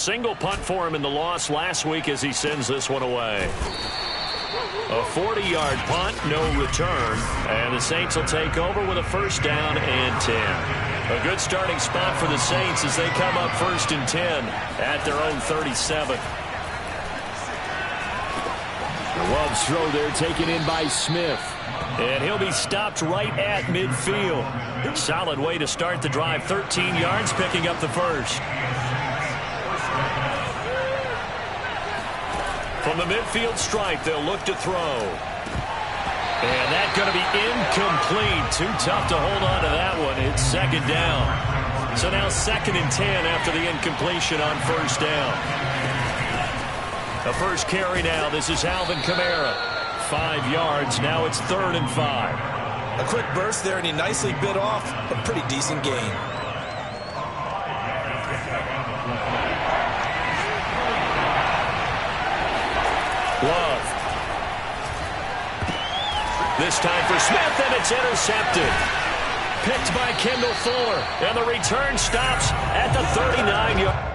single punt for him in the loss last week as he sends this one away. A 40-yard punt, no return, and the Saints will take over with a first down and 10. A good starting spot for the Saints as they come up 1st and 10 at their own 37. The Love's throw there taken in by Smith. And he'll be stopped right at midfield. Solid way to start the drive. 13 yards, picking up the first. From the midfield stripe, they'll look to throw. And that's going to be incomplete. Too tough to hold on to that one. It's 2nd down. So now 2nd and 10 after the incompletion on 1st down. The first carry now. This is Alvin Kamara. 5 yards. Now it's 3rd and 5. A quick burst there, and he nicely bit off a pretty decent gain. Love. This time for Smith, and it's intercepted. Picked by Kendall Fuller, and the return stops at the 39-yard.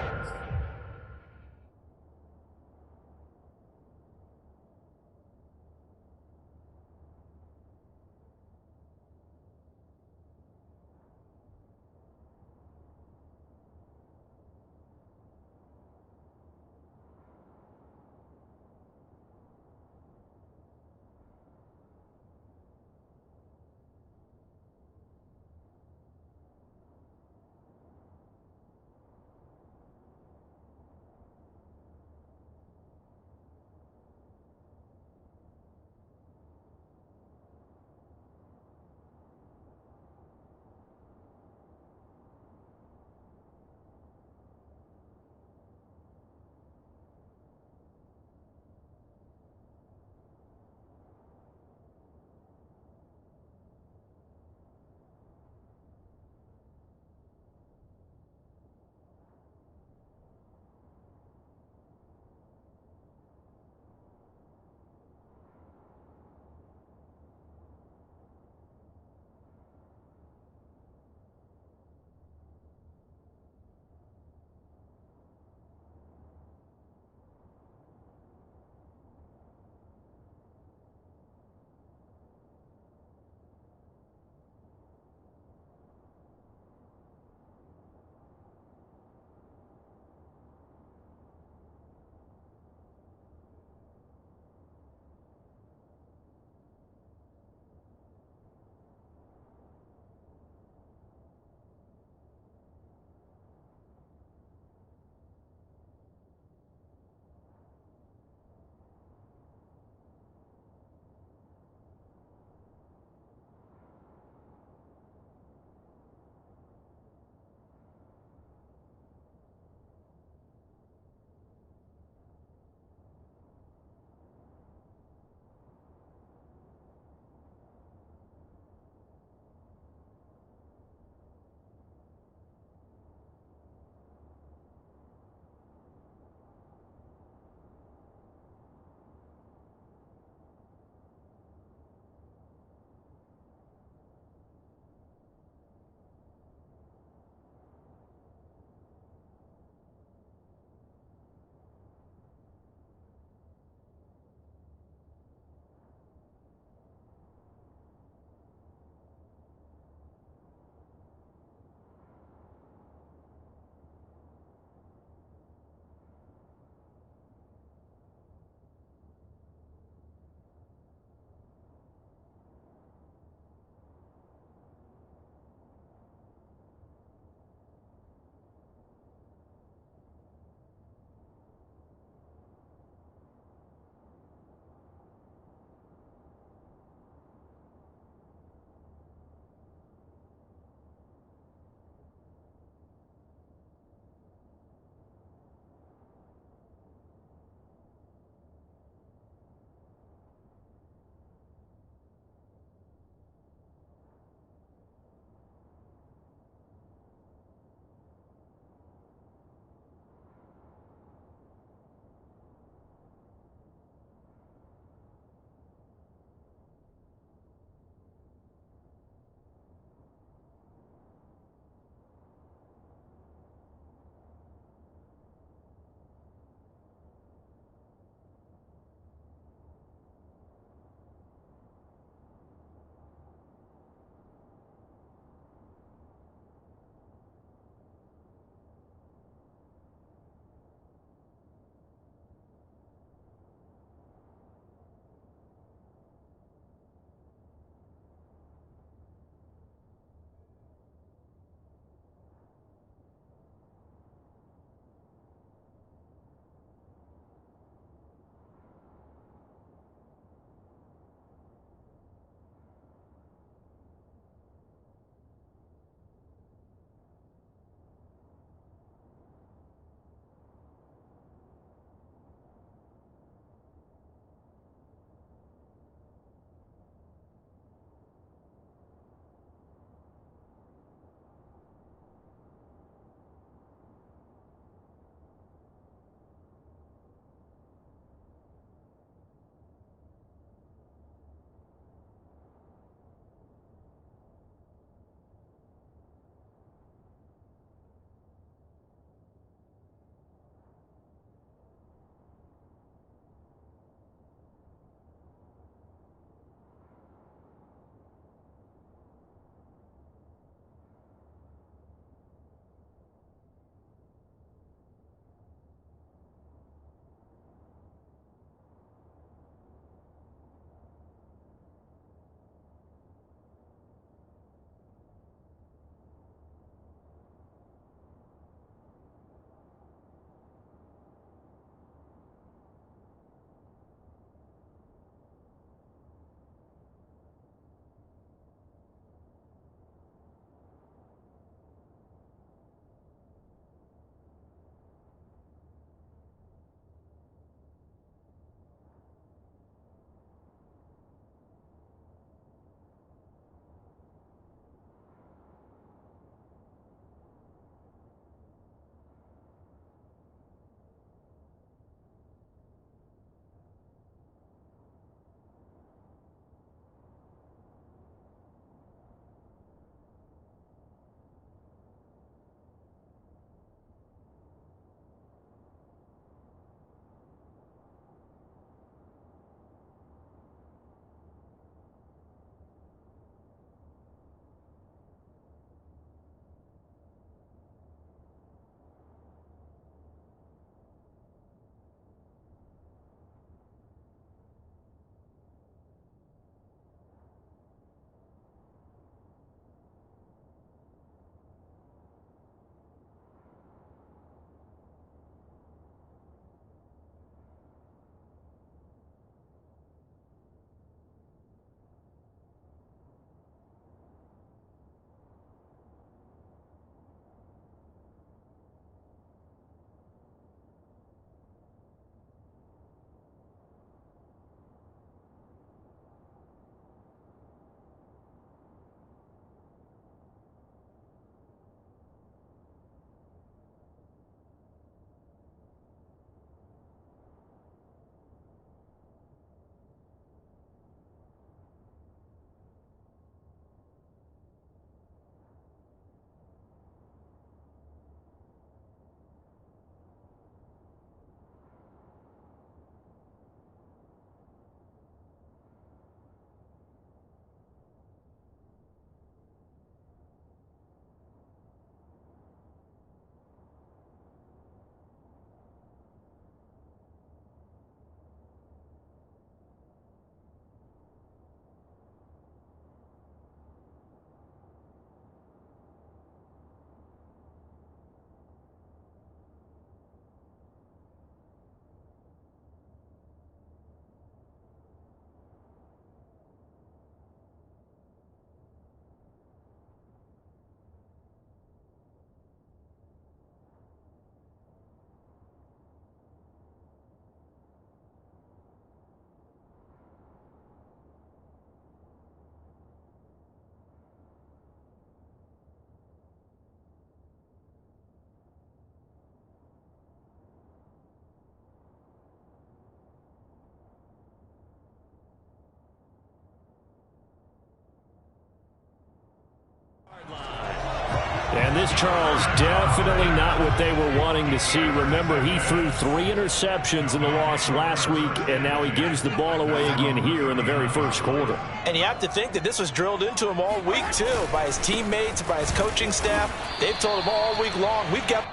this, Charles, definitely not what they were wanting to see. Remember, he threw 3 interceptions in the loss last week, and now he gives the ball away again here in the very first quarter. And you have to think that this was drilled into him all week, too, by his teammates, by his coaching staff. They've told him all week long, we've got...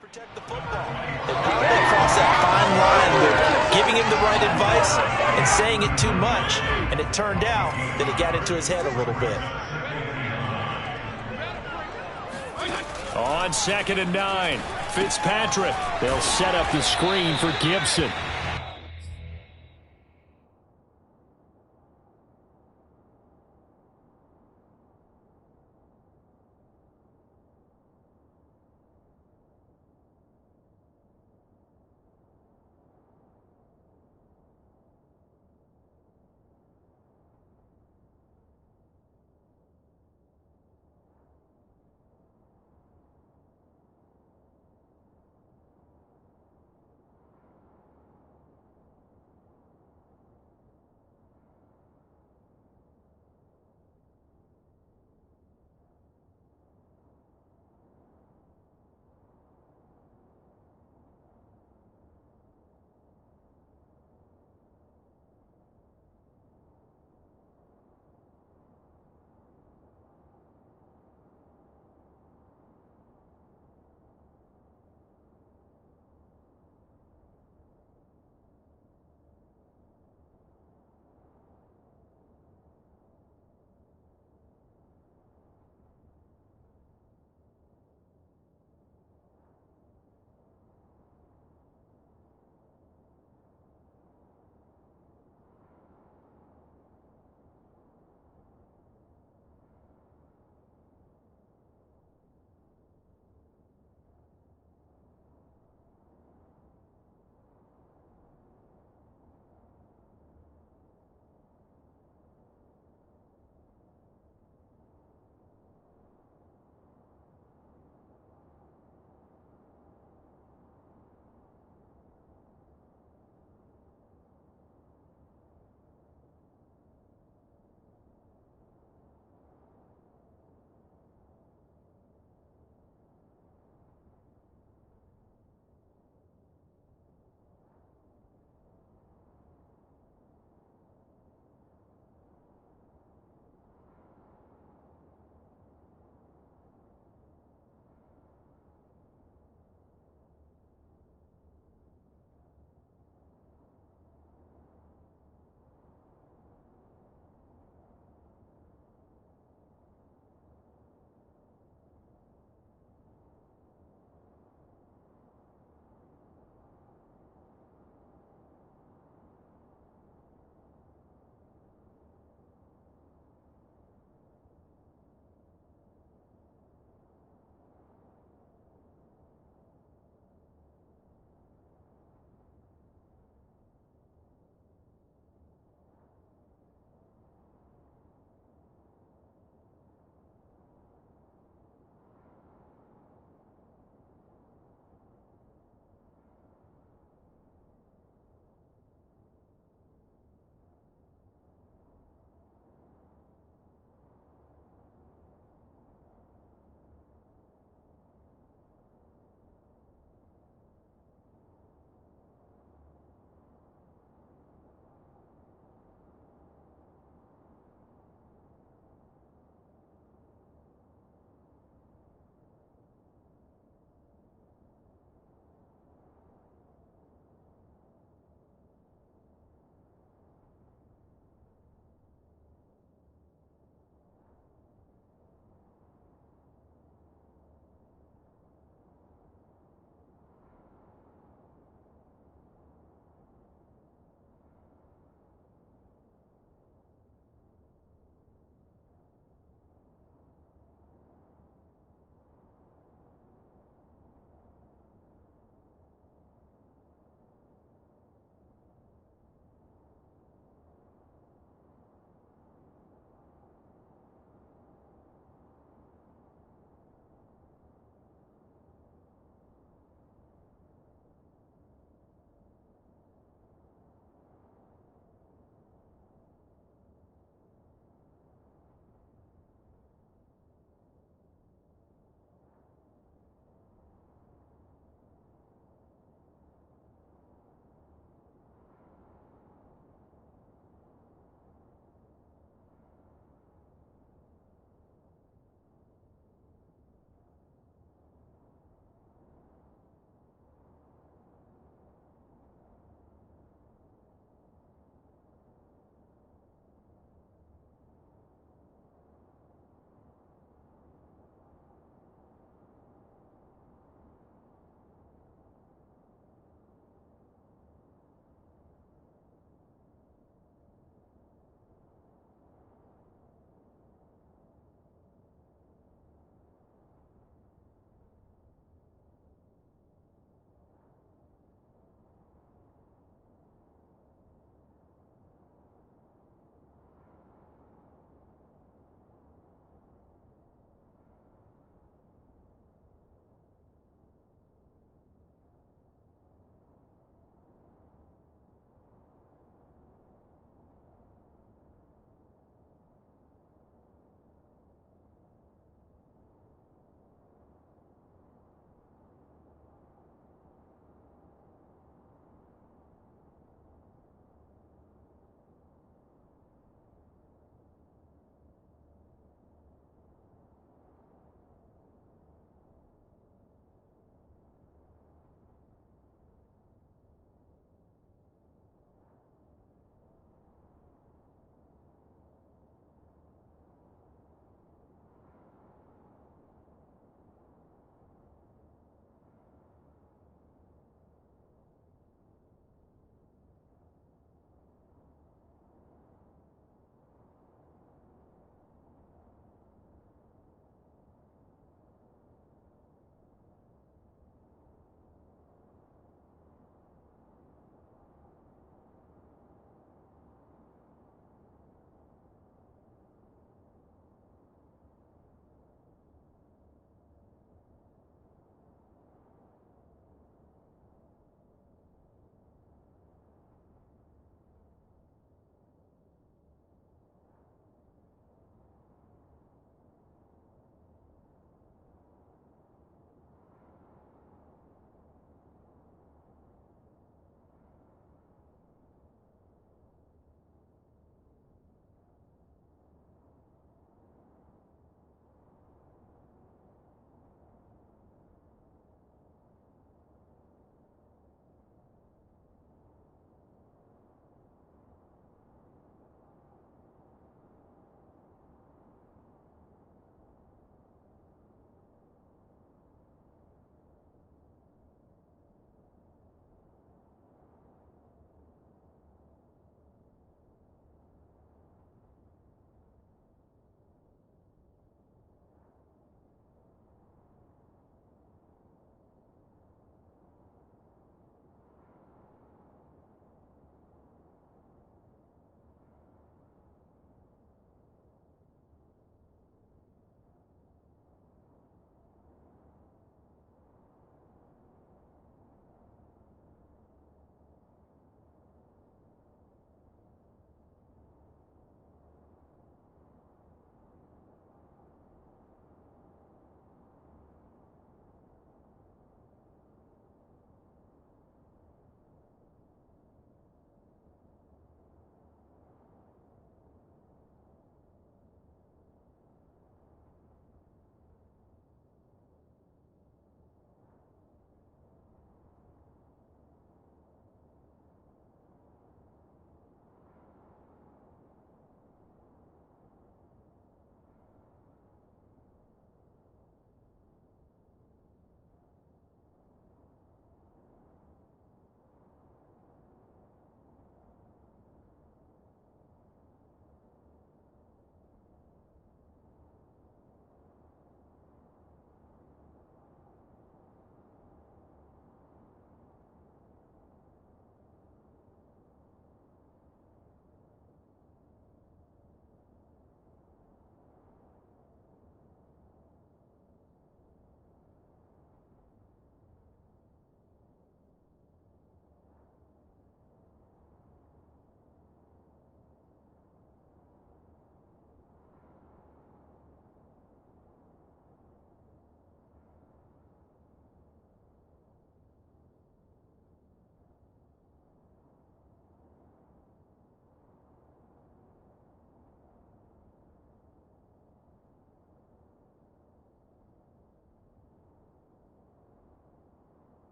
protect the football. They probably crossed that fine line with giving him the right advice and saying it too much, and it turned out that it got into his head a little bit. On 2nd and 9, Fitzpatrick. They'll set up the screen for Gibson.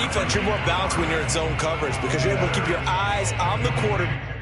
defense, you're more balanced when you're in zone coverage because you're able to keep your eyes on the quarterback.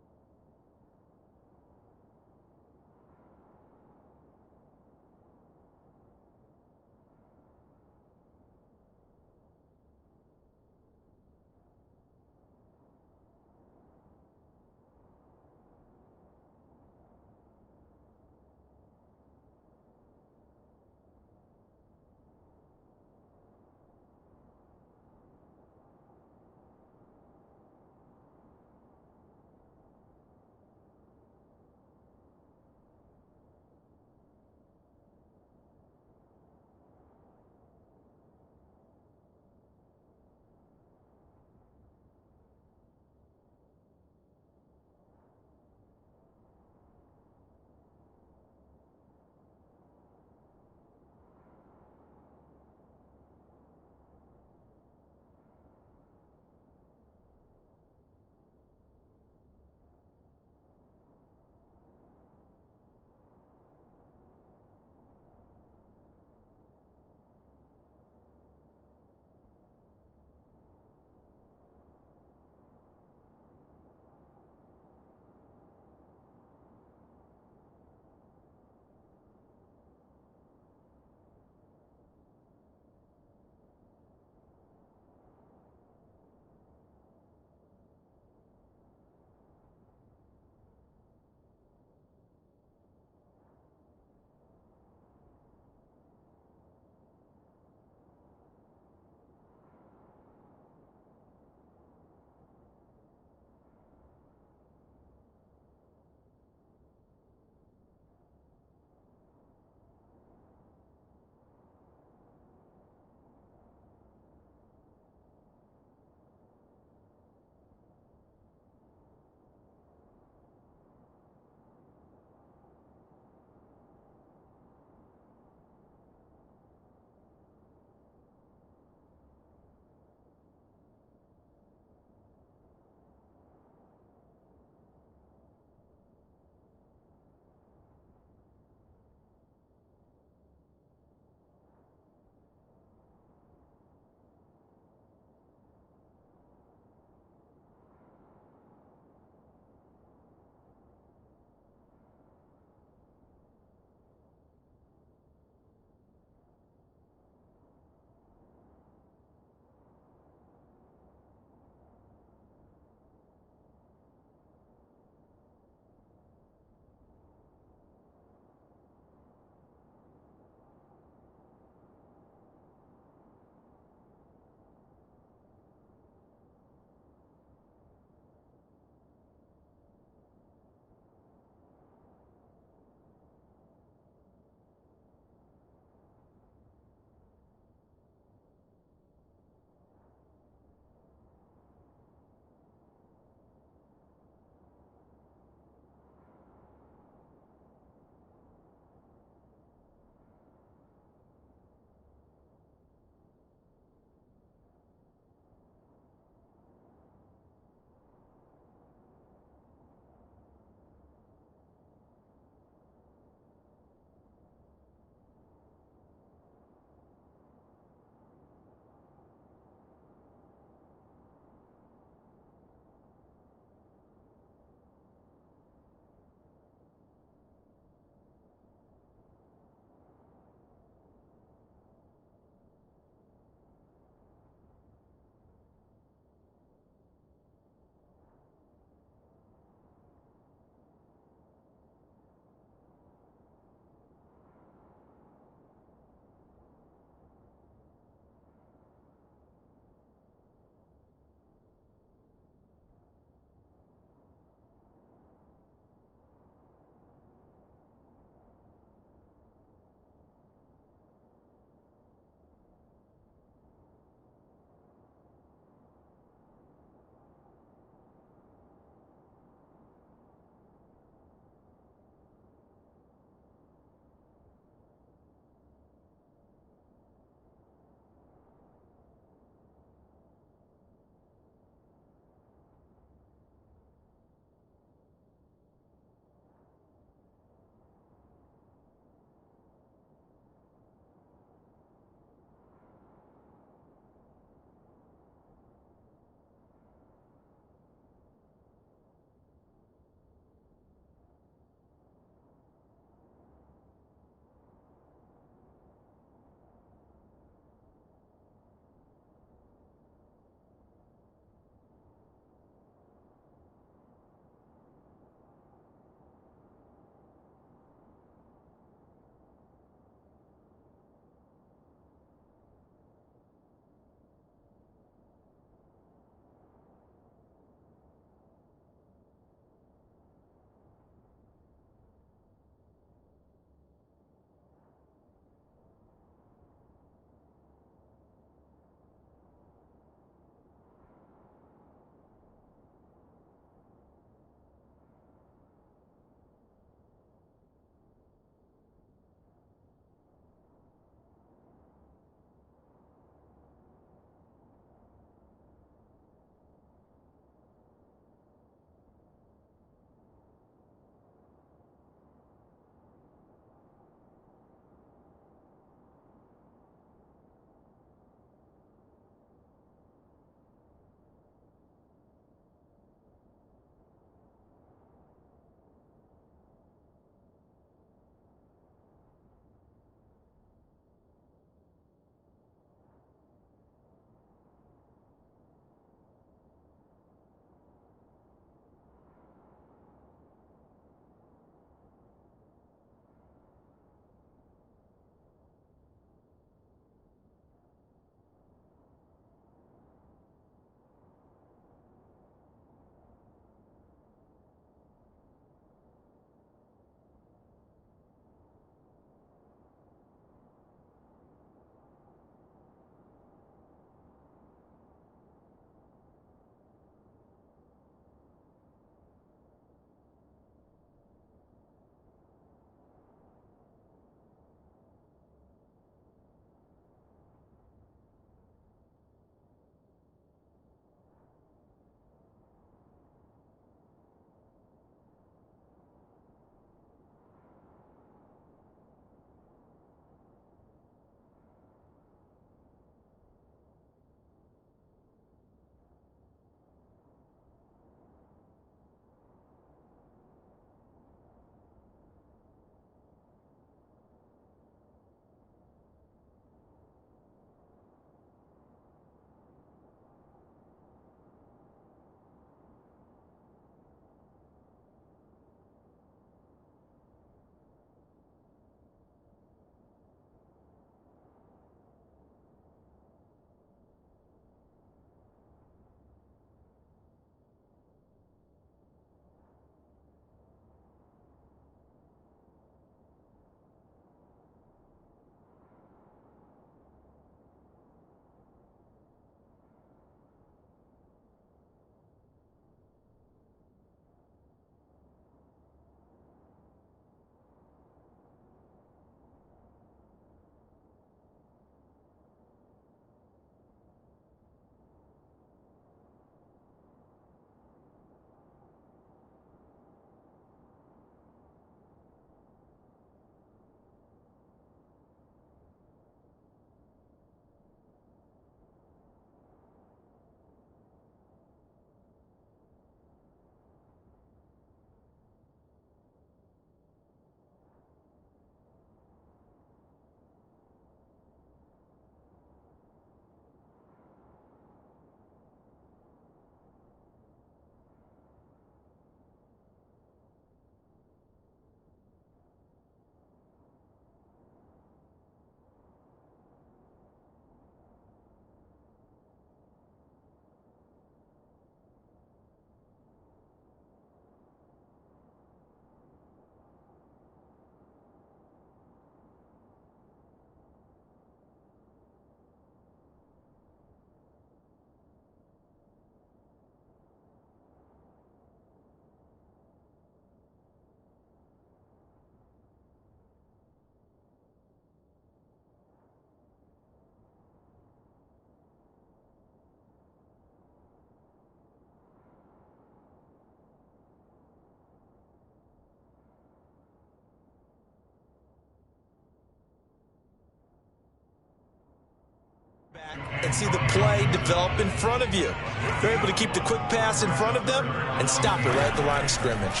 see the play develop in front of you. They're able to keep the quick pass in front of them and stop it right at the line of scrimmage.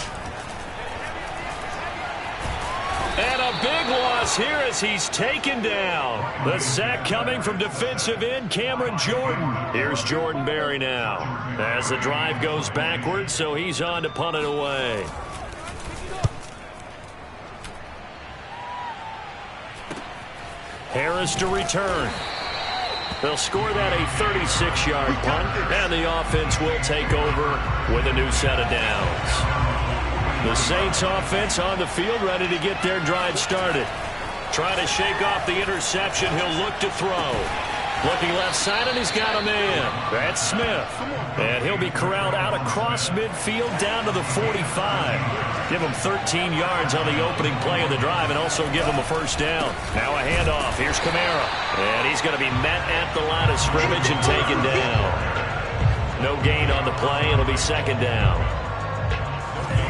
And a big loss here as he's taken down. The sack coming from defensive end Cameron Jordan. Here's Jordan Berry now as the drive goes backwards, so he's on to punt it away. Harris to return. They'll score that a 36-yard punt, and the offense will take over with a new set of downs. The Saints offense on the field, ready to get their drive started. Trying to shake off the interception. He'll look to throw. Looking left side, and he's got a man. That's Smith. And he'll be corralled out across midfield down to the 45. Give him 13 yards on the opening play of the drive and also give him a first down. Now a handoff. Here's Kamara. And he's going to be met at the line of scrimmage and taken down. No gain on the play. It'll be second down.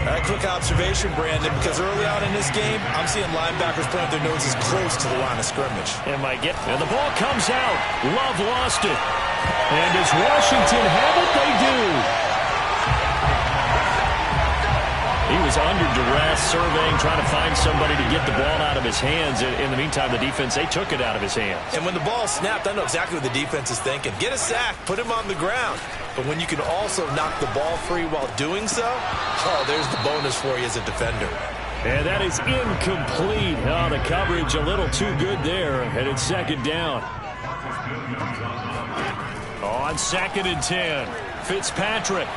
A quick observation, Brandon, because early on in this game, I'm seeing linebackers plant their noses close to the line of scrimmage. And the ball comes out. Love lost it. And does Washington have it? They do. He was under duress, surveying, trying to find somebody to get the ball out of his hands. In the meantime, the defense, they took it out of his hands. And when the ball snapped, I know exactly what the defense is thinking. Get a sack, put him on the ground. But when you can also knock the ball free while doing so, oh, there's the bonus for you as a defender. And that is incomplete. Oh, the coverage a little too good there. And it's second down. On 2nd and 10, Fitzpatrick.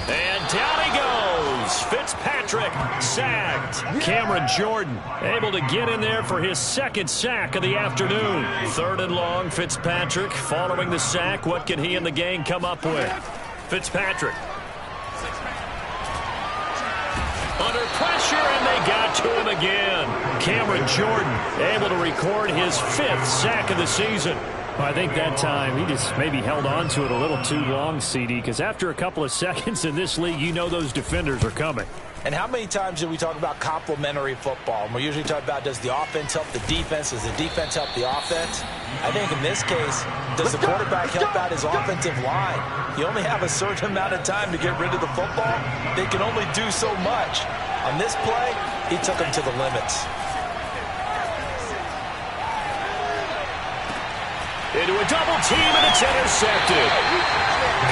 And down he goes. Fitzpatrick sacked. Cameron Jordan able to get in there for his second sack of the afternoon. 3rd and long, Fitzpatrick following the sack. What can he and the gang come up with? Fitzpatrick. Under pressure, and they got to him again. Cameron Jordan able to record his 5th sack of the season. Well, I think that time he just maybe held on to it a little too long, CD, because after a couple of seconds in this league, you know those defenders are coming. And how many times do we talk about complementary football? And we usually talk about, does the offense help the defense? Does the defense help the offense? I think in this case, does the quarterback help out his offensive line? You only have a certain amount of time to get rid of the football. They can only do so much. On this play, he took them to the limits. Into a double team, and it's intercepted.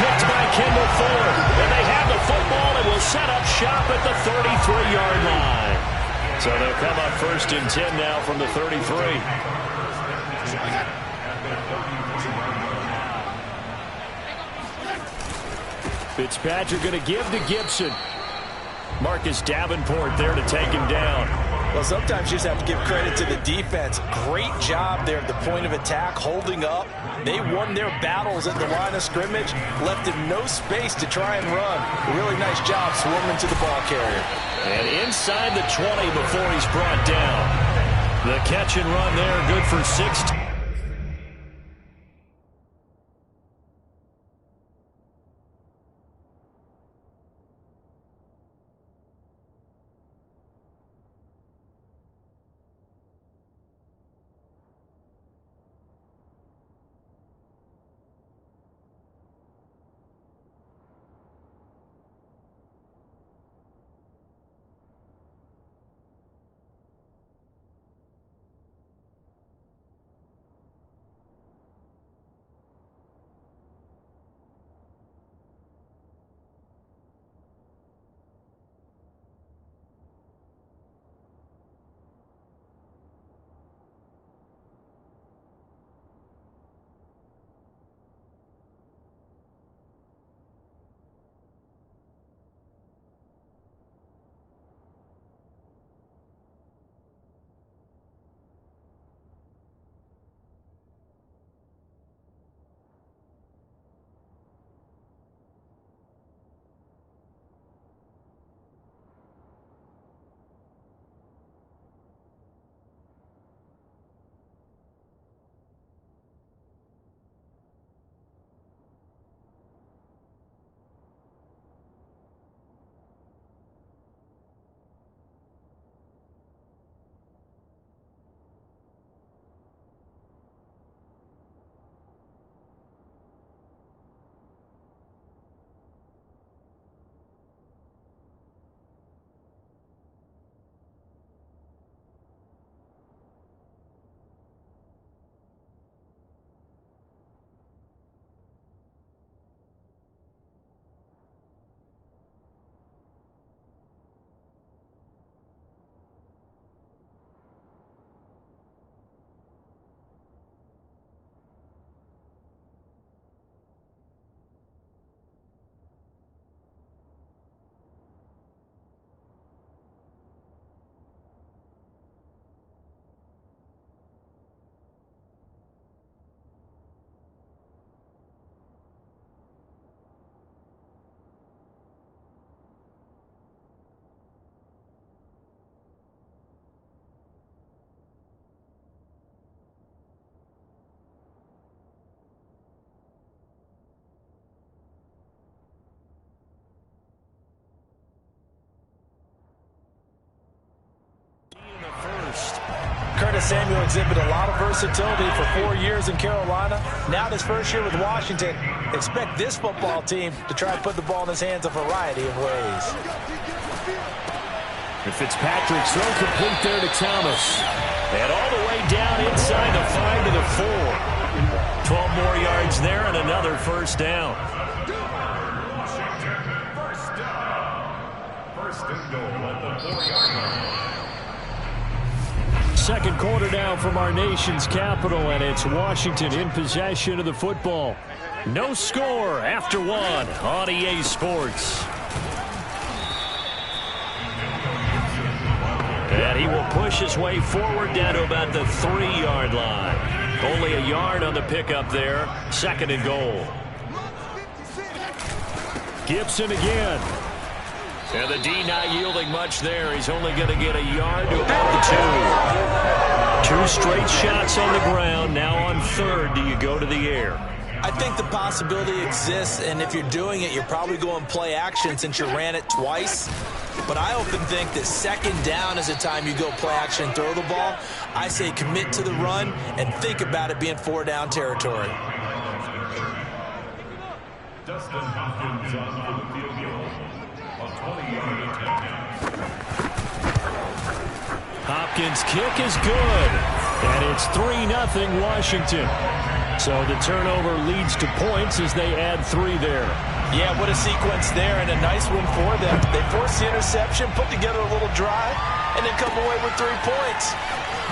Picked by Kendall Fuller. And they have the football and will set up shop at the 33-yard line. So they'll come up 1st and 10 now from the 33. Fitzpatrick going to give to Gibson. Marcus Davenport there to take him down. Well, sometimes you just have to give credit to the defense. Great job there at the point of attack, holding up. They won their battles at the line of scrimmage, left him no space to try and run. A really nice job swarming to the ball carrier. And inside the 20 before he's brought down. The catch and run there, good for 6. Curtis Samuel exhibited a lot of versatility for 4 years in Carolina. Now this first year with Washington, expect this football team to try and put the ball in his hands a variety of ways. And Fitzpatrick's throw complete there to Thomas. And all the way down inside the 5 to the 4. 12 more yards there and another first down. First and goal at the 4-yard line. Second quarter now from our nation's capital, and it's Washington in possession of the football. No score after one on EA Sports. And he will push his way forward down to about the 3-yard line. Only a yard on the pickup there. Second and goal. Gibson again. And the D not yielding much there. He's only going to get a yard to about the 2. 2 straight shots on the ground. Now on third, do you go to the air? I think the possibility exists, and if you're doing it, you're probably going play action since you ran it twice. But I often think that second down is the time you go play action and throw the ball. I say commit to the run and think about it being 4-down territory. Dustin Hopkins on for the field goal. A 20-yard attempt. Hopkins' kick is good. And it's 3-0 Washington. So the turnover leads to points as they add 3 there. Yeah, what a sequence there, and a nice one for them. They force the interception, put together a little drive, and then come away with 3 points.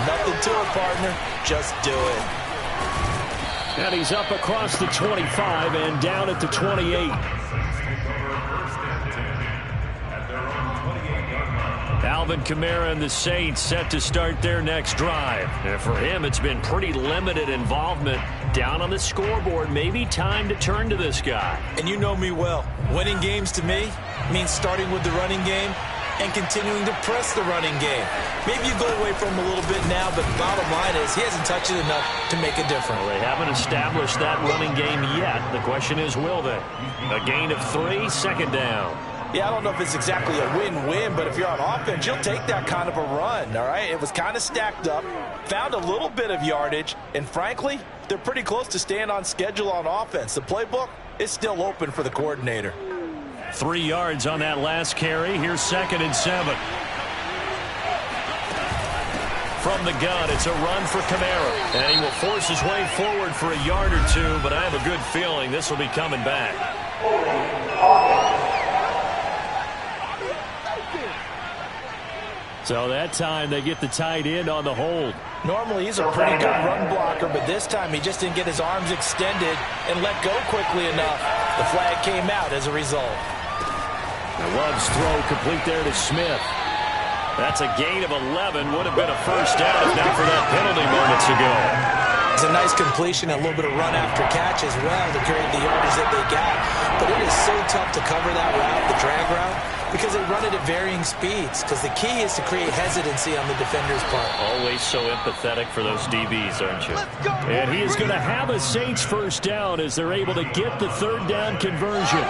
Nothing to it, partner. Just do it. And he's up across the 25 and down at the 28. Alvin Kamara and the Saints set to start their next drive. And for him, it's been pretty limited involvement down on the scoreboard. Maybe time to turn to this guy. And you know me well. Winning games to me means starting with the running game and continuing to press the running game. Maybe you go away from him a little bit now, but bottom line is he hasn't touched it enough to make a difference. Well, they haven't established that running game yet. The question is, will they? A gain of 3, second down. Yeah, I don't know if it's exactly a win-win, but if you're on offense, you'll take that kind of a run, all right? It was kind of stacked up, found a little bit of yardage, and frankly, they're pretty close to staying on schedule on offense. The playbook is still open for the coordinator. 3 yards on that last carry. Here's 2nd and 7. From the gun, it's a run for Kamara. And he will force his way forward for a yard or 2, but I have a good feeling this will be coming back. So that time they get the tight end on the hold. Normally he's a pretty good run blocker, but this time he just didn't get his arms extended and let go quickly enough. The flag came out as a result. Love's throw complete there to Smith. That's a gain of 11. Would have been a first down if not for that penalty moments ago. It's a nice completion, a little bit of run after catch as well to create the yardage that they got. But it is so tough to cover that route, the drag route, because they run it at varying speeds. Because the key is to create hesitancy on the defender's part. Always so empathetic for those DBs, aren't you? And he is going to have a Saints first down as they're able to get the 3rd down conversion.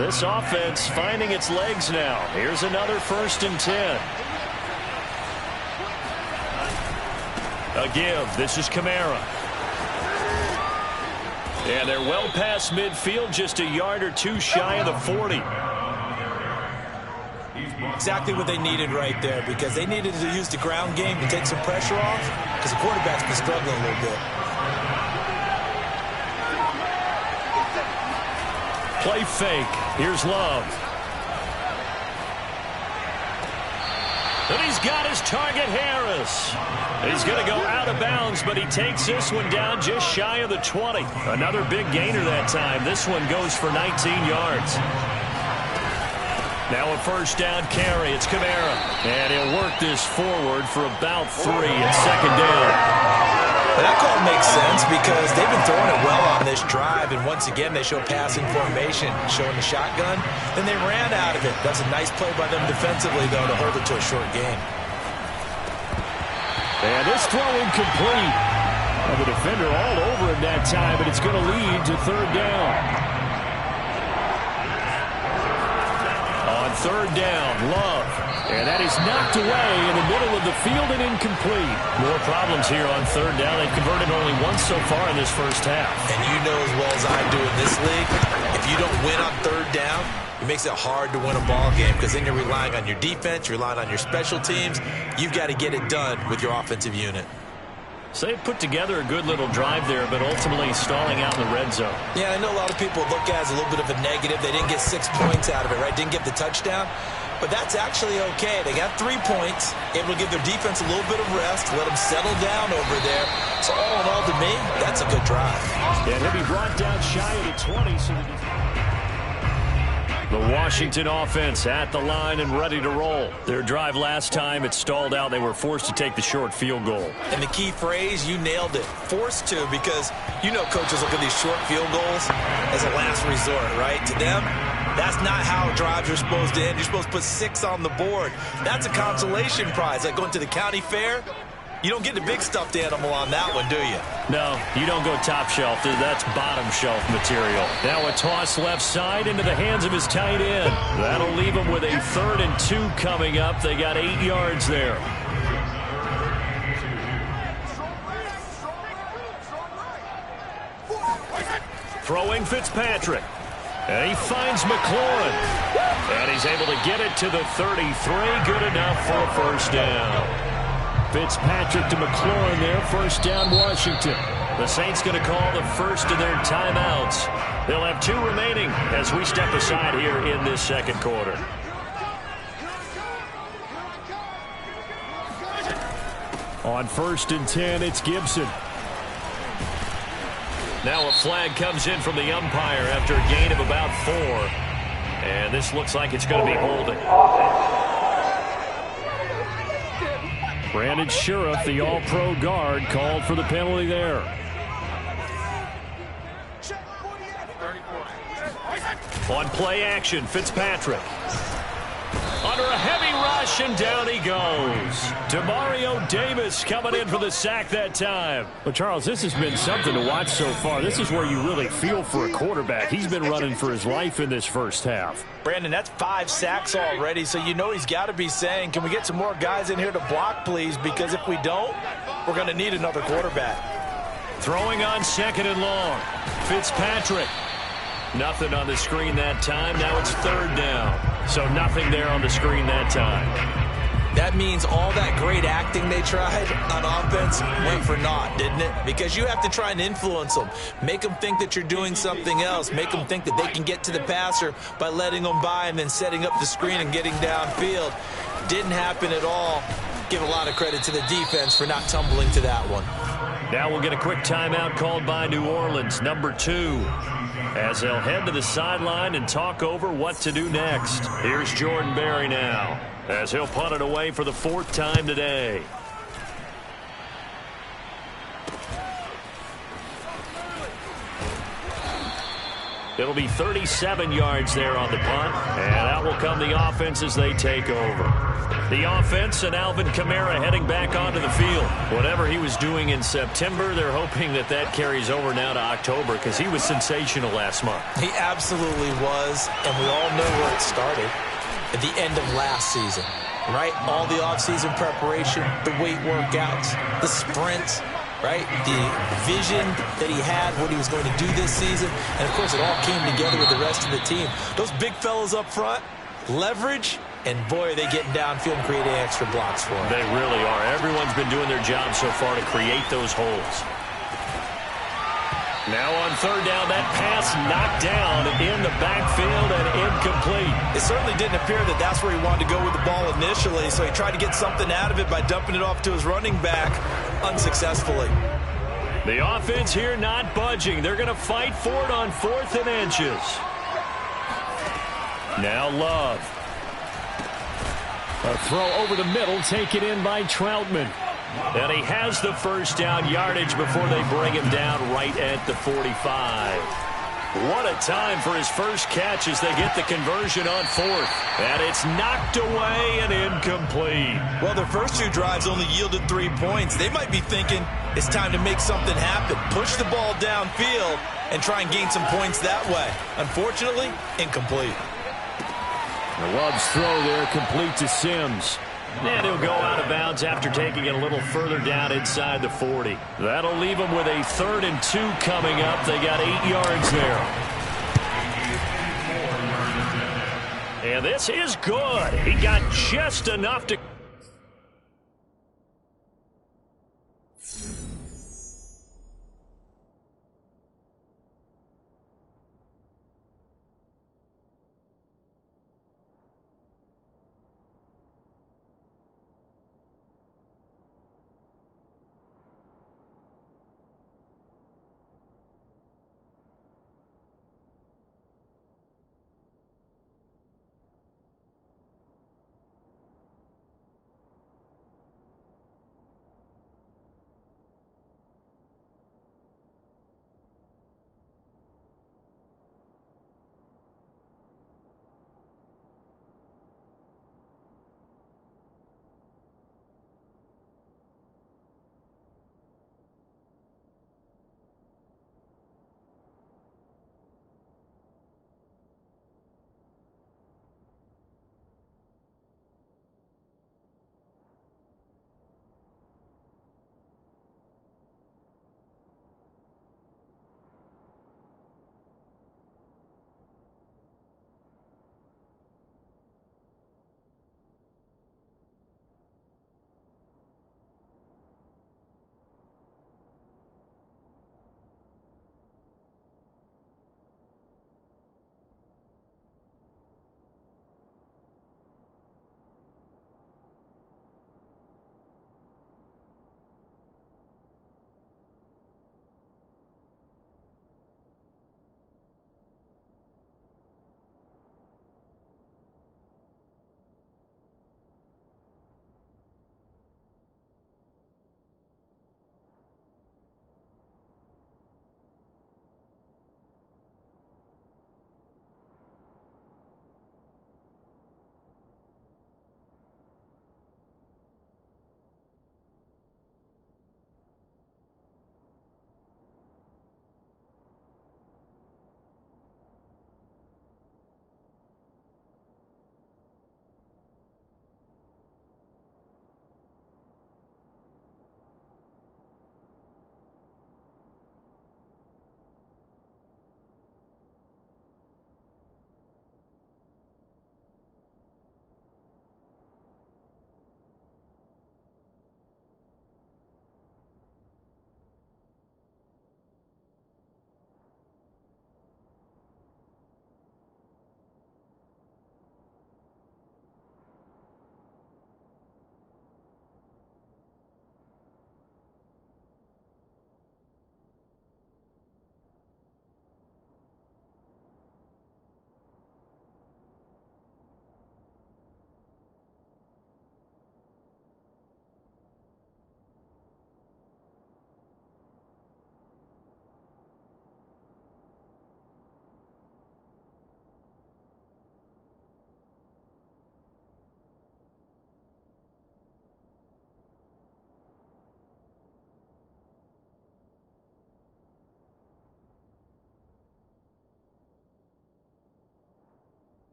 This offense finding its legs now. Here's another 1st and 10. A give. This is Kamara. And they're well past midfield, just a yard or 2 shy of the 40. Exactly what they needed right there, because they needed to use the ground game to take some pressure off, because the quarterback's been struggling a little bit. Play fake. Here's Love. And he's got his target, Harris. He's going to go out of bounds, but he takes this one down just shy of the 20. Another big gainer that time. This one goes for 19 yards. Now a first down carry. It's Kamara. And he'll work this forward for about 3 and 2nd down. But that call makes sense because they've been throwing it well on this drive, and once again they show passing formation, showing the shotgun. Then they ran out of it. That's a nice play by them defensively, though, to hold it to a short game. And this throw incomplete. Well, the defender all over him that time, but it's going to lead to 3rd down. On 3rd down, Love. And that is knocked away in the middle of the field and incomplete. More problems here on third down. They've converted only once so far in this first half. And you know as well as I do in this league, if you don't win on third down, it makes it hard to win a ball game because then you're relying on your defense, you're relying on your special teams. You've got to get it done with your offensive unit. So they put together a good little drive there, but ultimately stalling out in the red zone. Yeah, I know a lot of people look at it as a little bit of a negative. They didn't get 6 points out of it, right? Didn't get the touchdown. But that's actually okay. They got 3 points, able to give their defense a little bit of rest, let them settle down over there. So all in all, to me, that's a good drive. And he'll be brought down shy of the 20. So the Washington offense at the line and ready to roll. Their drive last time, it stalled out. They were forced to take the short field goal. And the key phrase, you nailed it. Forced to, because you know coaches look at these short field goals as a last resort, right? To them, that's not how drives are supposed to end. You're supposed to put 6 on the board. That's a consolation prize. Like going to the county fair, you don't get the big stuffed animal on that one, do you? No, you don't go top shelf. That's bottom shelf material. Now a toss left side into the hands of his tight end. That'll leave him with a 3rd and 2 coming up. They got 8 yards there. Throwing Fitzpatrick. And he finds McLaurin. And he's able to get it to the 33. Good enough for a first down. Fitzpatrick to McLaurin there. First down, Washington. The Saints going to call the first of their timeouts. They'll have 2 remaining as we step aside here in this second quarter. On 1st and 10, it's Gibson. Now a flag comes in from the umpire after a gain of about 4. And this looks like it's going to be holding. Brandon Sheriff, the all-pro guard, called for the penalty there. On play action, Fitzpatrick. Under a heavy rush, and down he goes. Demario Davis coming in for the sack that time. Well, Charles, this has been something to watch so far. This is where you really feel for a quarterback. He's been running for his life in this first half. Brandon, that's 5 sacks already, so you know he's got to be saying, can we get some more guys in here to block, please? Because if we don't, we're going to need another quarterback. Throwing on 2nd and long. Fitzpatrick. Nothing on the screen that time. Now it's 3rd down. So nothing there on the screen that time. That means all that great acting they tried on offense went for naught, didn't it? Because you have to try and influence them. Make them think that you're doing something else. Make them think that they can get to the passer by letting them by and then setting up the screen and getting downfield. Didn't happen at all. Give a lot of credit to the defense for not tumbling to that one. Now we'll get a quick timeout called by New Orleans, number 2. As they'll head to the sideline and talk over what to do next. Here's Jordan Berry now, as he'll punt it away for the 4th time today. It'll be 37 yards there on the punt, and out will come the offense as they take over. The offense and Alvin Kamara heading back onto the field. Whatever he was doing in September, they're hoping that that carries over now to October because he was sensational last month. He absolutely was, and we all know where it started at the end of last season, right? All the offseason preparation, the weight workouts, the sprints, right? The vision that he had, what he was going to do this season, and of course it all came together with the rest of the team. Those big fellas up front, leverage, and boy, are they getting downfield and creating extra blocks for him. They really are. Everyone's been doing their job so far to create those holes. Now on 3rd down, that pass knocked down in the backfield and incomplete. It certainly didn't appear that that's where he wanted to go with the ball initially, so he tried to get something out of it by dumping it off to his running back unsuccessfully. The offense here not budging. They're going to fight for it on 4th and inches. Now Love. A throw over the middle taken in by Troutman. And he has the first down yardage before they bring him down right at the 45. What a time for his first catch as they get the conversion on 4th. And it's knocked away and incomplete. Well, their first 2 drives only yielded 3 points. They might be thinking it's time to make something happen. Push the ball downfield and try and gain some points that way. Unfortunately, incomplete. The Love's throw there complete to Sims. And he'll go out of bounds after taking it a little further down inside the 40. That'll leave them with a 3rd and 2 coming up. They got 8 yards there. And this is good. He got just enough to...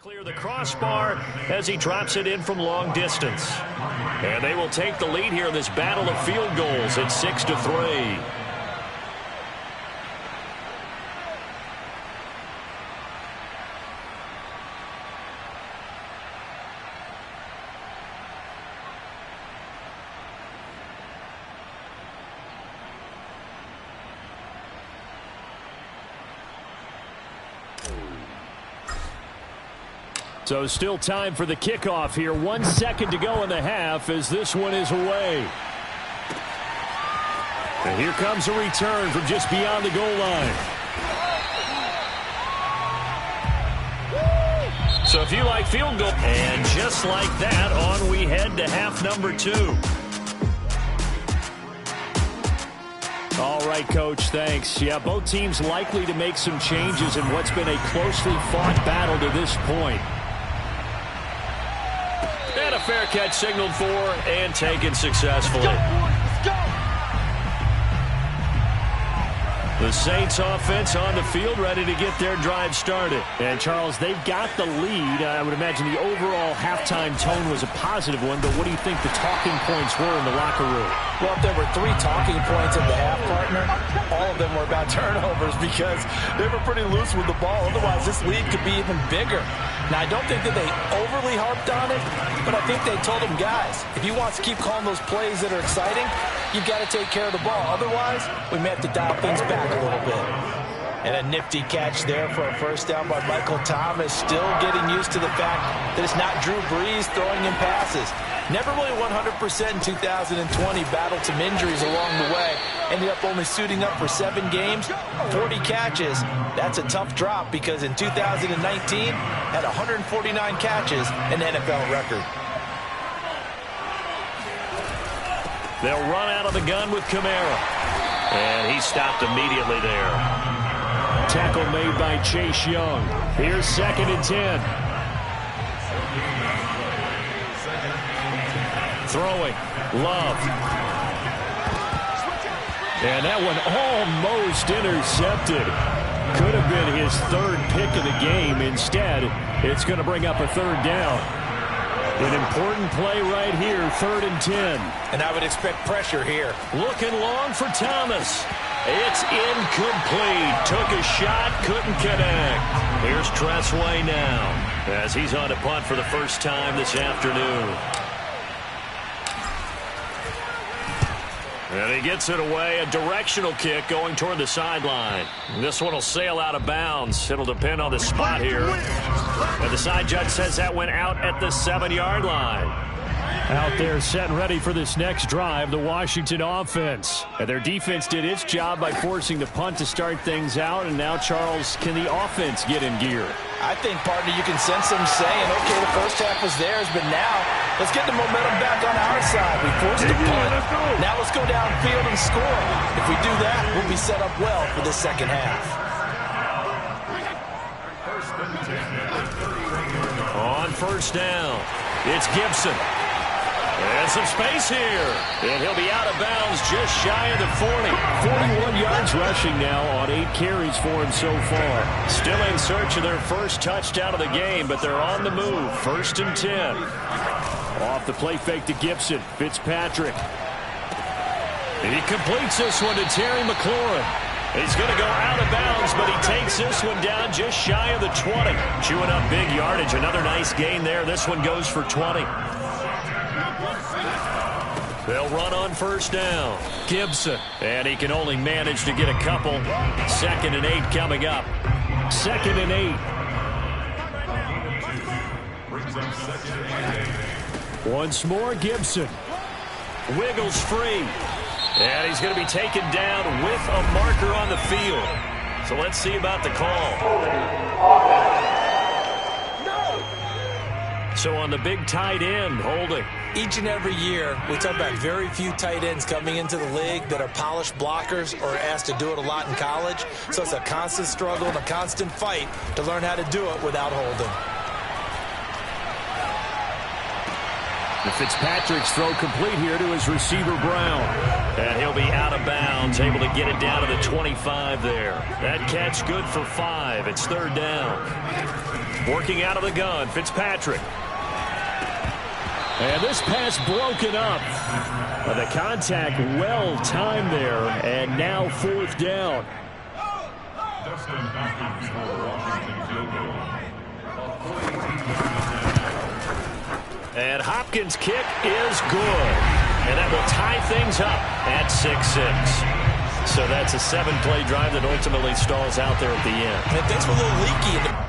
Clear the crossbar as he drops it in from long distance. And they will take the lead here in this battle of field goals at 6-3. So still time for the kickoff here. 1 second to go in the half as this one is away. And here comes a return from just beyond the goal line. So if you like field goal, and just like that, on we head to half number 2. All right, Coach, thanks. Yeah, both teams likely to make some changes in what's been a closely fought battle to this point. And a fair catch signaled for and taken successfully. Let's go. The Saints offense on the field, ready to get their drive started. And, Charles, they've got the lead. I would imagine the overall halftime tone was a positive one, but what do you think the talking points were in the locker room? Well, if there were 3 talking points at the half, partner, all of them were about turnovers because they were pretty loose with the ball. Otherwise, this lead could be even bigger. Now, I don't think that they overly harped on it, but I think they told them, guys, if you want to keep calling those plays that are exciting, you've got to take care of the ball. Otherwise, we may have to dial things back a little bit. And a nifty catch there for a first down by Michael Thomas. Still getting used to the fact that it's not Drew Brees throwing him passes. Never really 100% in 2020. Battled some injuries along the way. Ended up only suiting up for 7 games, 40 catches. That's a tough drop because in 2019, had 149 catches, an NFL record. They'll run out of the gun with Kamara. And he stopped immediately there. Tackle made by Chase Young. Here's 2nd and 10. Throwing. Love. And that one almost intercepted. Could have been his 3rd pick of the game. Instead, it's going to bring up a 3rd down. An important play right here, 3rd and 10. And I would expect pressure here. Looking long for Thomas. It's incomplete. Took a shot, couldn't connect. Here's Tressway now as he's on a punt for the first time this afternoon. And he gets it away, a directional kick going toward the sideline. This one will sail out of bounds. It'll depend on the spot here. And the side judge says that went out at the 7-yard line. Out there set and ready for this next drive, the Washington offense. And their defense did its job by forcing the punt to start things out. And now, Charles, can the offense get in gear? I think, partner, you can sense them saying, okay, the first half was theirs, but now let's get the momentum back on our side. We forced the punt. Now let's go downfield and score. If we do that, we'll be set up well for the second half. On first down, it's Gibson. And some space here. And he'll be out of bounds just shy of the 40. 41 yards rushing now on 8 carries for him so far. Still in search of their first touchdown of the game, but they're on the move. 1st and 10. Off the play fake to Gibson. Fitzpatrick. And he completes this one to Terry McLaurin. He's going to go out of bounds, but he takes this one down just shy of the 20. Chewing up big yardage. Another nice gain there. This one goes for 20. They'll run on first down. Gibson. And he can only manage to get a couple. 2nd and 8 coming up. 2nd and 8. Once more, Gibson. Wiggles free. And he's going to be taken down with a marker on the field. So let's see about the call. So on the big tight end, holding. Each and every year, we talk about very few tight ends coming into the league that are polished blockers or asked to do it a lot in college. So it's a constant struggle and a constant fight to learn how to do it without holding. The Fitzpatrick's throw complete here to his receiver, Brown. And he'll be out of bounds, able to get it down to the 25 there. That catch good for 5. It's 3rd down. Working out of the gun, Fitzpatrick. And this pass broken up. The contact well timed there, and now 4th down. Dustin Hopkins for the Washington field goal. And Hopkins' kick is good. And that will tie things up at 6-6. So that's a 7-play drive that ultimately stalls out there at the end. And things were a little leaky in the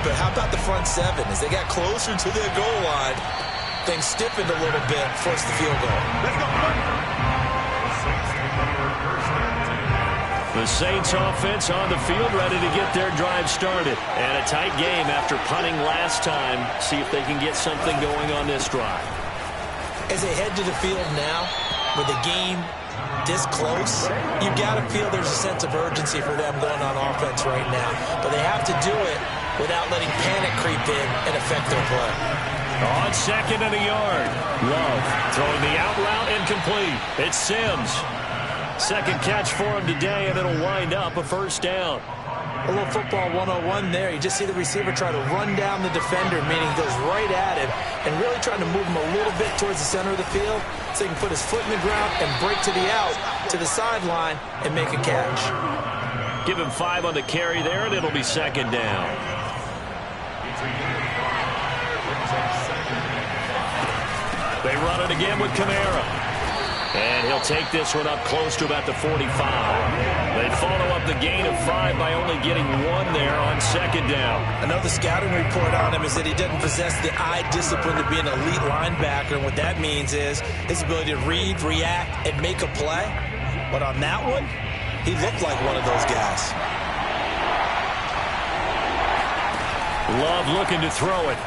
but how about the front seven? As they got closer to their goal line, things stiffened a little bit, forced the field goal. Let's go. The Saints offense on the field, ready to get their drive started. And a tight game after punting last time. See if they can get something going on this drive. As they head to the field now, with the game this close, you got to feel there's a sense of urgency for them going on offense right now. But they have to do it without letting panic creep in and affect their play. On second and a yard. Love throwing the out route incomplete. It's Sims. Second catch for him today, and it'll wind up a first down. A little football 101 there. You just see the receiver try to run down the defender, meaning goes right at him, and really trying to move him a little bit towards the center of the field so he can put his foot in the ground and break to the out, to the sideline, and make a catch. Give him 5 on the carry there, and it'll be second down. They run it again with Kamara. And he'll take this one up close to about the 45. They follow up the gain of 5 by only getting 1 there on second down. Another scouting report on him is that he doesn't possess the eye discipline to be an elite linebacker. And what that means is his ability to read, react, and make a play. But on that one, he looked like one of those guys. Love looking to throw it.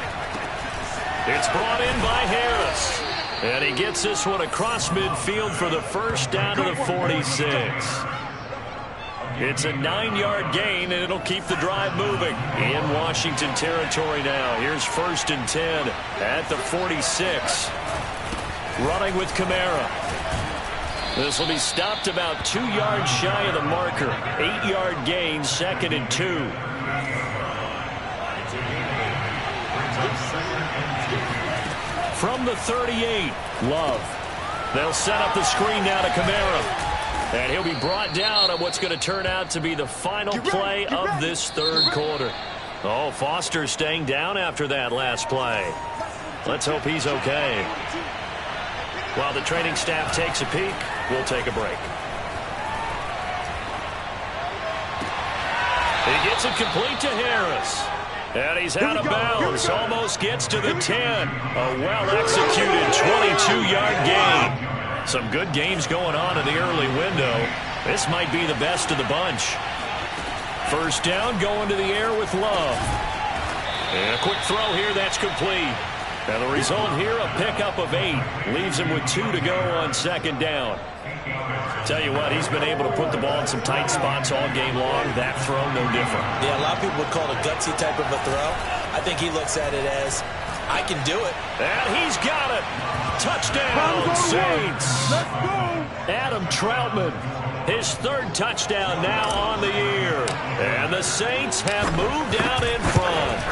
It's brought in by Harris. And he gets this one across midfield for the first down to the 46. It's a 9-yard gain, and it'll keep the drive moving. In Washington territory now. Here's 1st and 10 at the 46. Running with Kamara. This will be stopped about 2 yards shy of the marker. 8-yard gain, 2nd and 2. From the 38, Love. They'll set up the screen now to Kamara. And he'll be brought down on what's going to turn out to be the final play of this third quarter. Oh, Foster staying down after that last play. Let's hope he's okay. While the training staff takes a peek, we'll take a break. He gets it complete to Harris. And he's out of bounds, almost gets to the 10. A well-executed 22-yard gain. Some good games going on in the early window. This might be the best of the bunch. First down, going to the air with Love. And a quick throw here, that's complete. And the result here, a pickup of 8. Leaves him with 2 to go on second down. Tell you what, he's been able to put the ball in some tight spots all game long. That throw, no different. Yeah, a lot of people would call it a gutsy type of a throw. I think he looks at it as, I can do it. And he's got it. Touchdown, Saints. Let's go. Adam Troutman, his 3rd touchdown now on the year. And the Saints have moved out in front.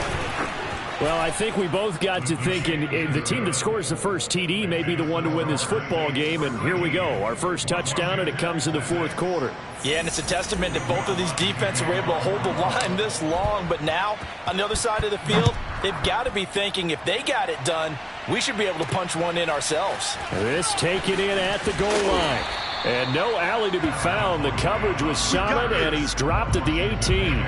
Well, I think we both got to thinking the team that scores the first TD may be the one to win this football game, and here we go. Our first touchdown, and it comes in the 4th quarter. Yeah, and it's a testament that both of these defenses were able to hold the line this long, but now, on the other side of the field, they've got to be thinking if they got it done, we should be able to punch one in ourselves. This taken in at the goal line. And no alley to be found. The coverage was solid, and he's dropped at the 18.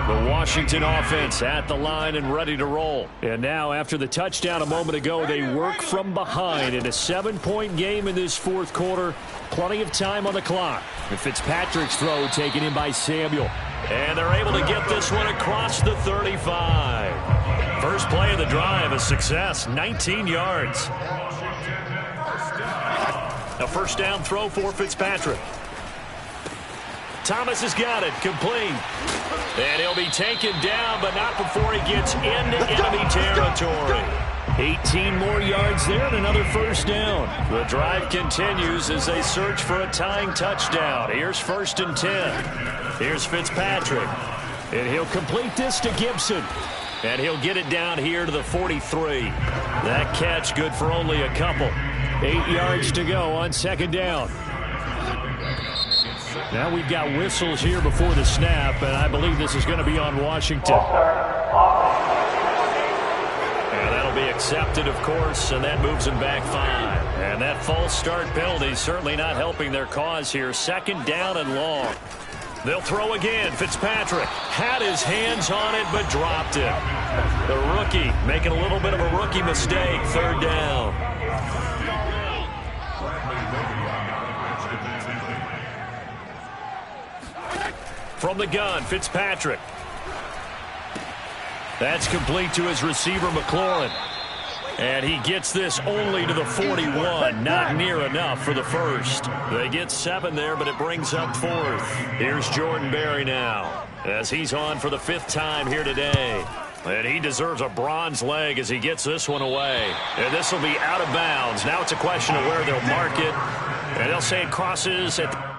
The Washington offense at the line and ready to roll. And now, after the touchdown a moment ago, they work from behind in a 7-point game in this 4th quarter. Plenty of time on the clock. And Fitzpatrick's throw taken in by Samuel. And they're able to get this one across the 35. First play of the drive, a success, 19 yards. A first down throw for Fitzpatrick. Thomas has got it, complete. And he'll be taken down, but not before he gets into enemy territory. 18 more yards there and another first down. The drive continues as they search for a tying touchdown. Here's 1st and 10. Here's Fitzpatrick. And he'll complete this to Gibson. And he'll get it down here to the 43. That catch good for only a couple. 8 yards to go on second down. Now we've got whistles here before the snap, and I believe this is going to be on Washington. And that'll be accepted, of course, and that moves them back 5. And that false start penalty certainly not helping their cause here. Second down and long. They'll throw again. Fitzpatrick had his hands on it, but dropped it. The rookie making a little bit of a rookie mistake. Third down. From the gun, Fitzpatrick. That's complete to his receiver, McLaurin. And he gets this only to the 41. Not near enough for the first. They get 7 there, but it brings up 4th. Here's Jordan Berry now, as he's on for the 5th time here today. And he deserves a bronze leg as he gets this one away. And this will be out of bounds. Now it's a question of where they'll mark it. And they'll say it crosses at the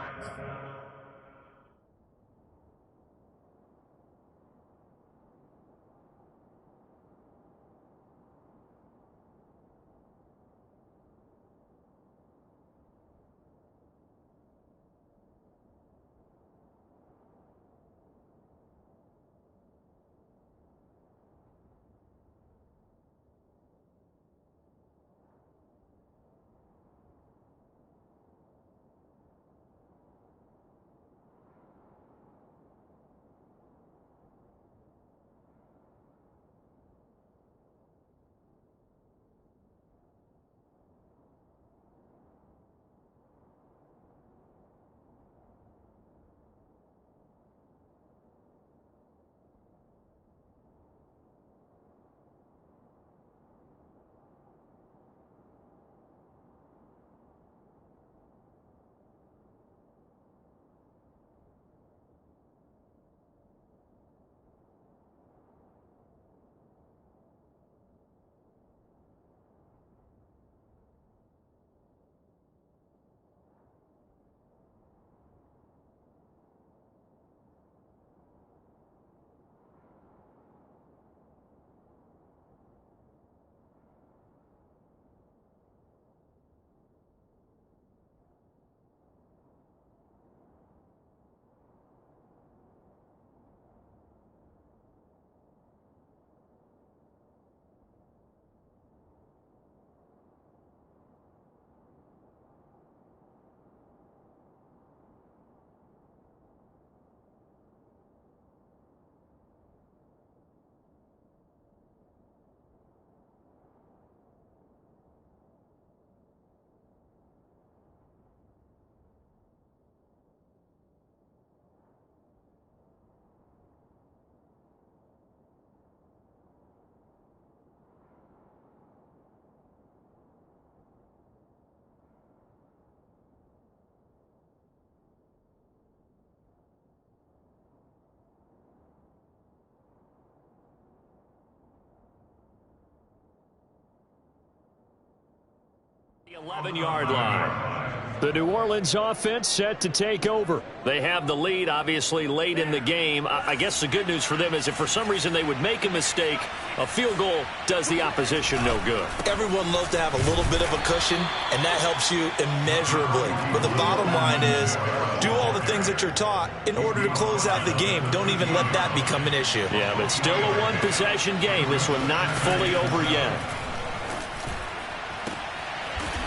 The 11-yard line. The New Orleans offense set to take over. They have the lead, obviously, late in the game. I guess the good news for them is if for some reason they would make a mistake, a field goal does the opposition no good. Everyone loves to have a little bit of a cushion, and that helps you immeasurably. But the bottom line is, do all the things that you're taught in order to close out the game. Don't even let that become an issue. Yeah, but still a one-possession game. This one not fully over yet.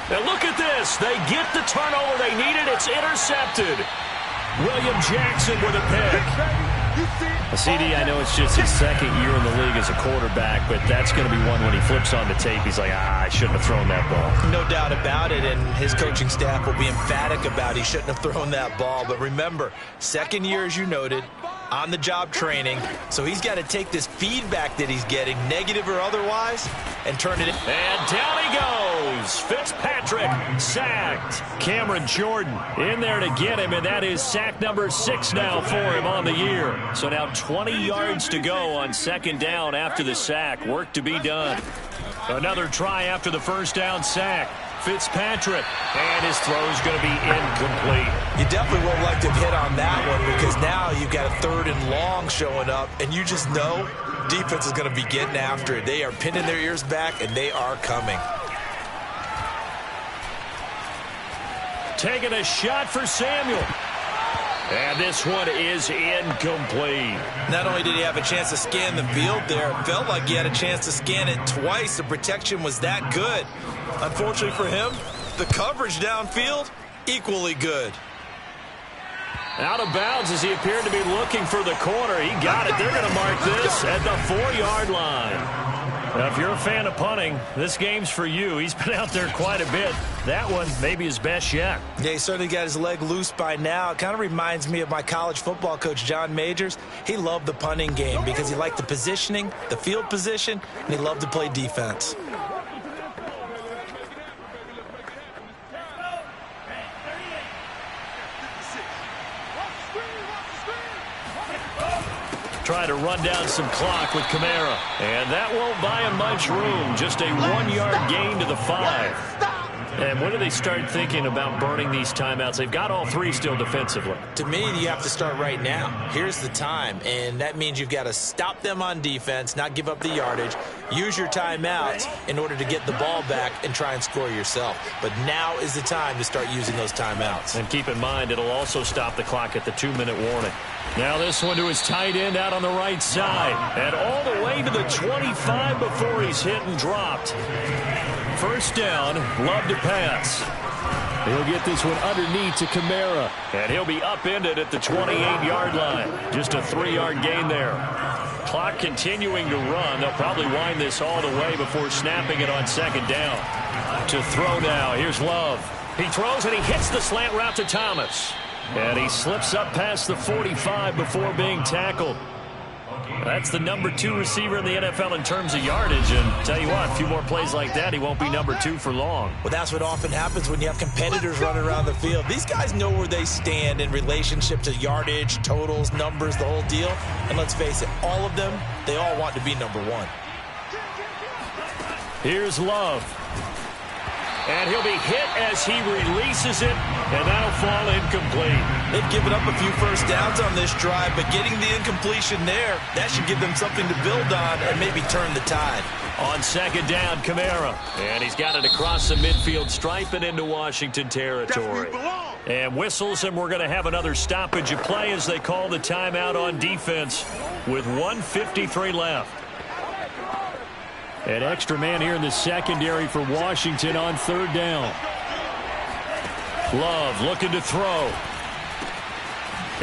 Now look at this. They get the turnover they needed. It's intercepted. William Jackson with a pick. CD, I know it's just his second year in the league as a quarterback, but that's going to be one when he flips on the tape. He's like, I shouldn't have thrown that ball. No doubt about it, and his coaching staff will be emphatic about he shouldn't have thrown that ball. But remember, second year, as you noted, on-the-job training, so he's got to take this feedback that he's getting, negative or otherwise, and turn it in. And down he goes. Fitzpatrick sacked. Cameron Jordan in there to get him, and that is sack number 6 now for him on the year. So now 20 yards to go on second down after the sack. Work to be done. Another try after the first down sack. Fitzpatrick, and his throw is going to be incomplete. You definitely won't like to hit on that one because now you've got a 3rd and long showing up, and you just know defense is going to be getting after it. They are pinning their ears back, and they are coming. Taking a shot for Samuel. And this one is incomplete. Not only did he have a chance to scan the field there, it felt like he had a chance to scan it twice. The protection was that good. Unfortunately for him, the coverage downfield, equally good. Out of bounds as he appeared to be looking for the corner. He got it. They're going to mark this at the 4-yard line. Now, if you're a fan of punting, this game's for you. He's been out there quite a bit. That one maybe his best yet. Yeah, he certainly got his leg loose by now. It kind of reminds me of my college football coach, John Majors. He loved the punting game because he liked the positioning, the field position, and he loved to play defense. Try to run down some clock with Kamara. And that won't buy him much room. Just a 1-yard gain to the 5. And when do they start thinking about burning these timeouts? They've got all 3 still defensively. To me, you have to start right now. Here's the time, and that means you've got to stop them on defense, not give up the yardage, use your timeouts in order to get the ball back and try and score yourself. But now is the time to start using those timeouts. And keep in mind, it'll also stop the clock at the 2-minute warning. Now this one to his tight end out on the right side. And all the way to the 25 before he's hit and dropped. First down, Love to pass. He'll get this one underneath to Kamara. And he'll be upended at the 28-yard line. Just a 3-yard gain there. Clock continuing to run. They'll probably wind this all the way before snapping it on second down. To throw now, here's Love. He throws and he hits the slant route to Thomas. And he slips up past the 45 before being tackled. That's the number 2 receiver in the NFL in terms of yardage. And tell you what, a few more plays like that, he won't be number 2 for long. Well, that's what often happens when you have competitors running around the field. These guys know where they stand in relationship to yardage, totals, numbers, the whole deal. And let's face it, all of them, they all want to be number 1. Here's Love. And he'll be hit as he releases it, and that'll fall incomplete. They've given up a few first downs on this drive, but getting the incompletion there, that should give them something to build on and maybe turn the tide. On second down, Kamara. And he's got it across the midfield stripe and into Washington territory. And whistles, and we're going to have another stoppage of play as they call the timeout on defense with 1:53 left. An extra man here in the secondary for Washington on third down. Love looking to throw.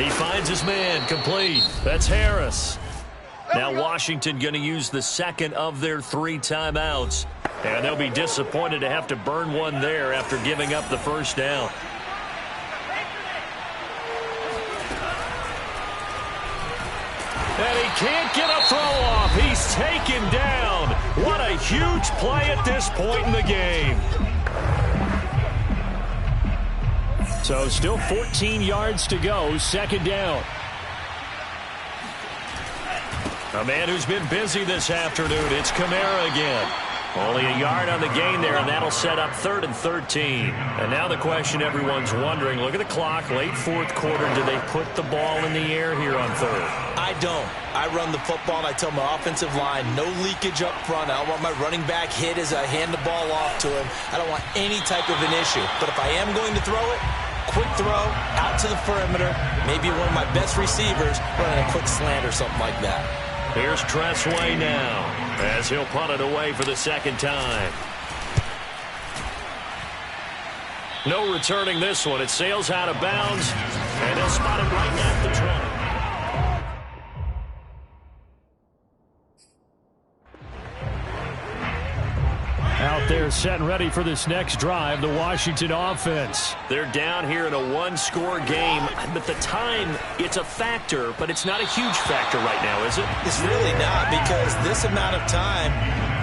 He finds his man, complete. That's Harris. Now Washington going to use the second of their 3 timeouts. And they'll be disappointed to have to burn one there after giving up the first down. And he can't get a throw off. He's taken down. What a huge play at this point in the game. So still 14 yards to go, second down. A man who's been busy this afternoon, it's Kamara again. Only a yard on the gain there, and that'll set up 3rd and 13. And now the question everyone's wondering, look at the clock, late 4th quarter, do they put the ball in the air here on 3rd? I don't. I run the football, and I tell my offensive line, no leakage up front. I don't want my running back hit as I hand the ball off to him. I don't want any type of an issue. But if I am going to throw it, quick throw, out to the perimeter, maybe one of my best receivers running a quick slant or something like that. Here's Tressway now as he'll punt it away for the second time. No returning this one. It sails out of bounds, and they'll spot it right at the 20. Out there set and ready for this next drive, the Washington offense. They're down here in a 1-score game, but the time, it's a factor, but it's not a huge factor right now, is it? It's really not, because this amount of time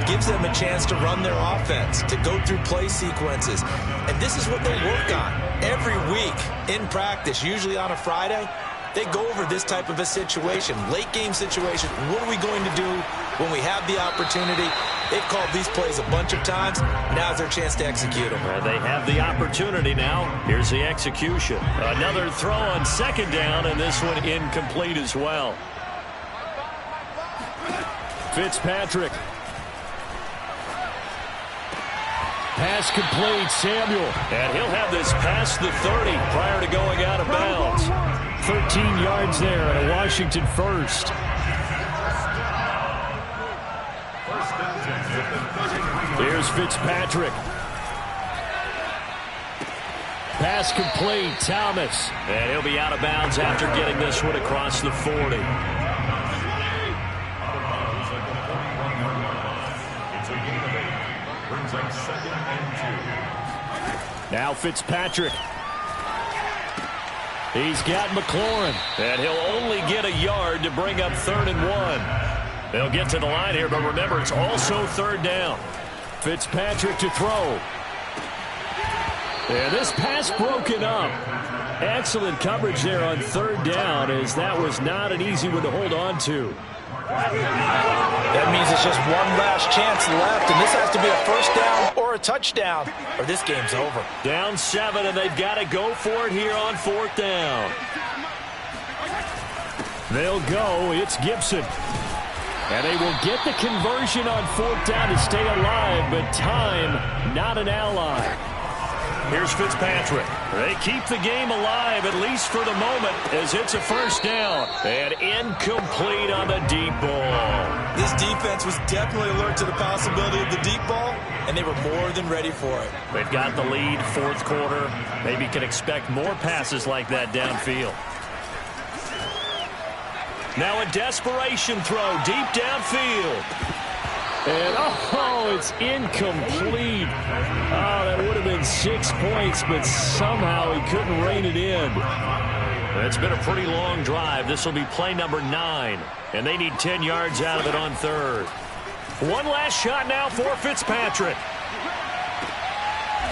gives them a chance to run their offense, to go through play sequences. And this is what they work on every week in practice, usually on a Friday. They go over this type of a situation, late game situation. What are we going to do when we have the opportunity? They've called these plays a bunch of times. Now's their chance to execute them. They have the opportunity now. Here's the execution. Another throw on second down, and this one incomplete as well. Fitzpatrick. Pass complete, Samuel. And he'll have this past the 30 prior to going out of bounds. 13 yards there and a Washington first. Here's Fitzpatrick. pass complete. Thomas. And he'll be out of bounds after getting this one across the 40. It's a gain of 8. Brings up 2nd and 2. Now Fitzpatrick. He's got McLaurin. And he'll only get a yard to bring up 3rd and 1. They'll get to the line here, but remember, it's also 3rd down. Fitzpatrick to throw. And this pass broken up. Excellent coverage there on 3rd down, as that was not an easy one to hold on to. That means it's just one last chance left, and this has to be a 1st down or a touchdown, or this game's over. Down 7, and they've got to go for it here on 4th down. They'll go. It's Gibson. And they will get the conversion on 4th down to stay alive, but time not an ally. Here's Fitzpatrick. They keep the game alive, at least for the moment, as it's a 1st down. And incomplete on the deep ball. This defense was definitely alert to the possibility of the deep ball, and they were more than ready for it. They've got the lead, 4th quarter. Maybe can expect more passes like that downfield. Now a desperation throw deep downfield. And, it's incomplete. Oh, that would have been 6 points, but somehow he couldn't rein it in. It's been a pretty long drive. This will be play number 9, and they need 10 yards out of it on 3rd. One last shot now for Fitzpatrick.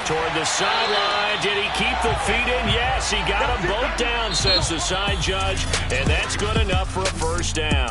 Toward the sideline. Did he keep the feet in? Yes, he got them both down, says the side judge, and that's good enough for a 1st down.